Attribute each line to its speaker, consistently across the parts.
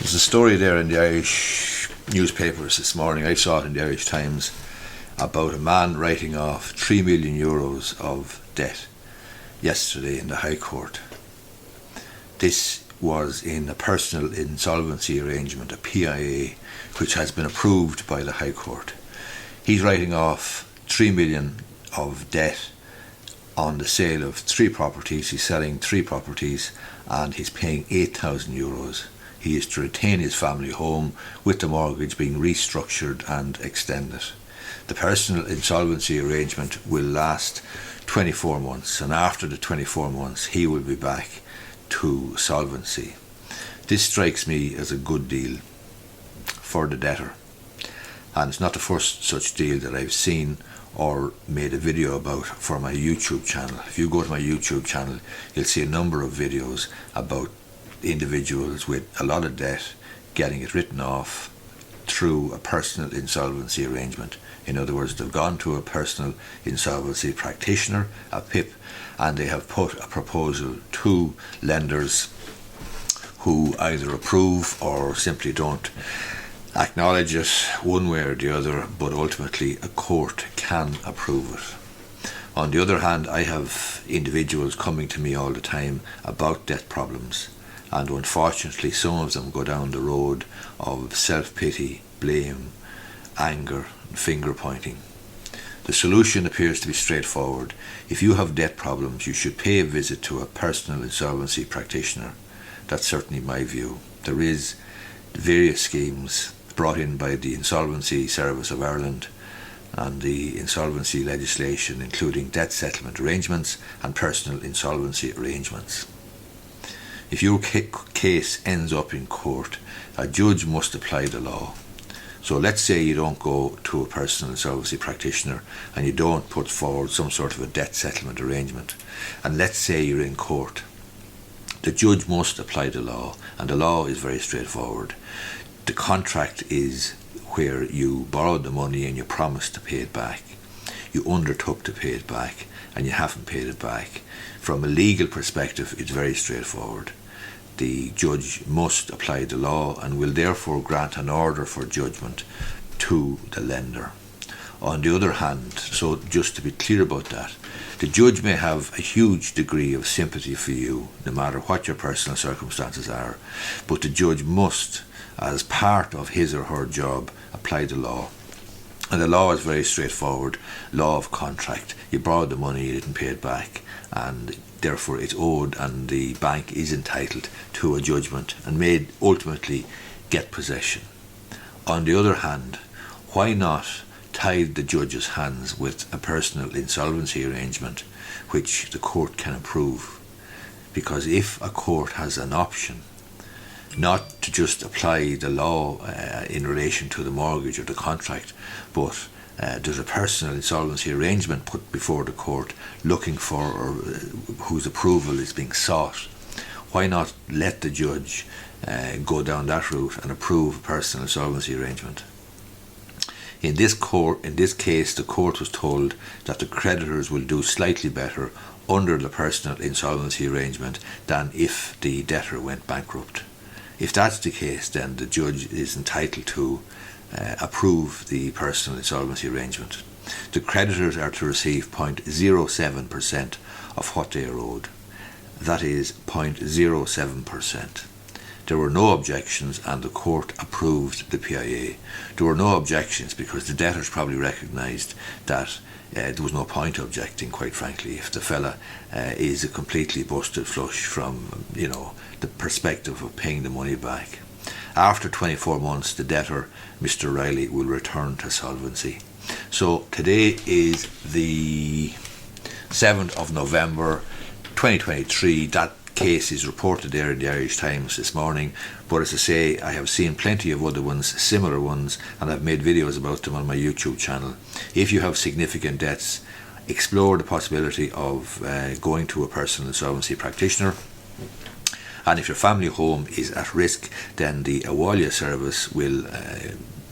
Speaker 1: There's a story there in the Irish newspapers this morning, I saw it in the Irish Times, about a man writing off €3 million of debt yesterday in the High Court. This was in a personal insolvency arrangement, a PIA, which has been approved by the High Court. He's writing off €3 million of debt on the sale of 3 properties. He's selling 3 properties and he's paying €8,000. He is to retain his family home with the mortgage being restructured and extended. The personal insolvency arrangement will last 24 months, and after the 24 months he will be back to solvency. This strikes me as a good deal for the debtor, and it's not the first such deal that I've seen or made a video about for my YouTube channel. If you go to my YouTube channel, you'll see a number of videos about individuals with a lot of debt getting it written off through a personal insolvency arrangement. In other words, they've gone to a personal insolvency practitioner, a PIP, and they have put a proposal to lenders who either approve or simply don't acknowledge it one way or the other, but ultimately a court can approve it. On the other hand, I have individuals coming to me all the time about debt problems, and unfortunately some of them go down the road of self-pity, blame, anger and finger pointing. The solution appears to be straightforward. If you have debt problems, you should pay a visit to a personal insolvency practitioner. That's certainly my view. There is various schemes brought in by the Insolvency Service of Ireland and the insolvency legislation, including debt settlement arrangements and personal insolvency arrangements. If your case ends up in court, a judge must apply the law. So let's say you don't go to a personal insolvency practitioner and you don't put forward some sort of a debt settlement arrangement, and let's say you're in court. The judge must apply the law, and the law is very straightforward. The contract is where you borrowed the money and you promised to pay it back. You undertook to pay it back and you haven't paid it back. From a legal perspective, it's very straightforward. The judge must apply the law and will therefore grant an order for judgment to the lender. On the other hand, so just to be clear about that, the judge may have a huge degree of sympathy for you, no matter what your personal circumstances are, but the judge must, as part of his or her job, apply the law. And the law is very straightforward. Law of contract. You borrowed the money, you didn't pay it back, and therefore it's owed, and the bank is entitled to a judgment and may ultimately get possession. On the other hand, why not tie the judge's hands with a personal insolvency arrangement which the court can approve? Because if a court has an option not to just apply the law in relation to the mortgage or the contract, but there's a personal insolvency arrangement put before the court looking for, or whose approval is being sought, why not let the judge go down that route and approve a personal insolvency arrangement? In this case, the court was told that the creditors will do slightly better under the personal insolvency arrangement than if the debtor went bankrupt. If that's the case, then the judge is entitled to approve the personal insolvency arrangement. The creditors are to receive 0.07% of what they are owed. That is 0.07%. There were no objections and the court approved the PIA. There were no objections because the debtors probably recognised that there was no point objecting, quite frankly, if the fella is a completely busted flush from the perspective of paying the money back. After 24 months, the debtor, Mr. Riley, will return to solvency. So today is the 7th of November 2023. That case is reported there in the Irish Times this morning, but as I say, I have seen plenty of other ones, similar ones, and I've made videos about them on my YouTube channel. If you have significant debts, explore the possibility of going to a personal insolvency practitioner. And if your family home is at risk, then the Awalia service will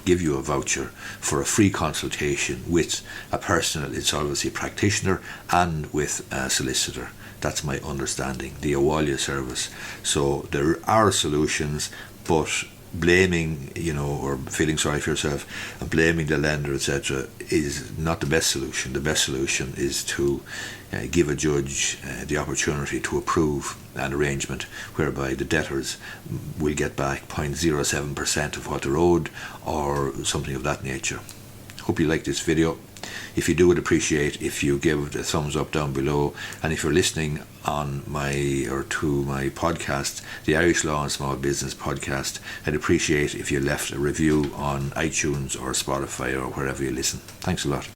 Speaker 1: give you a voucher for a free consultation with a personal insolvency practitioner and with a solicitor. That's my understanding, the Awalia service. So there are solutions, but blaming, or feeling sorry for yourself and blaming the lender, etc., is not the best solution. The best solution is to give a judge the opportunity to approve an arrangement whereby the debtors will get back 0.07% of what they're owed, or something of that nature. Hope you like this video. If you do, I'd appreciate if you give it a thumbs up down below, and if you're listening on to my podcast, the Irish Law and Small Business podcast, I'd appreciate if you left a review on iTunes or Spotify or wherever you listen. Thanks a lot.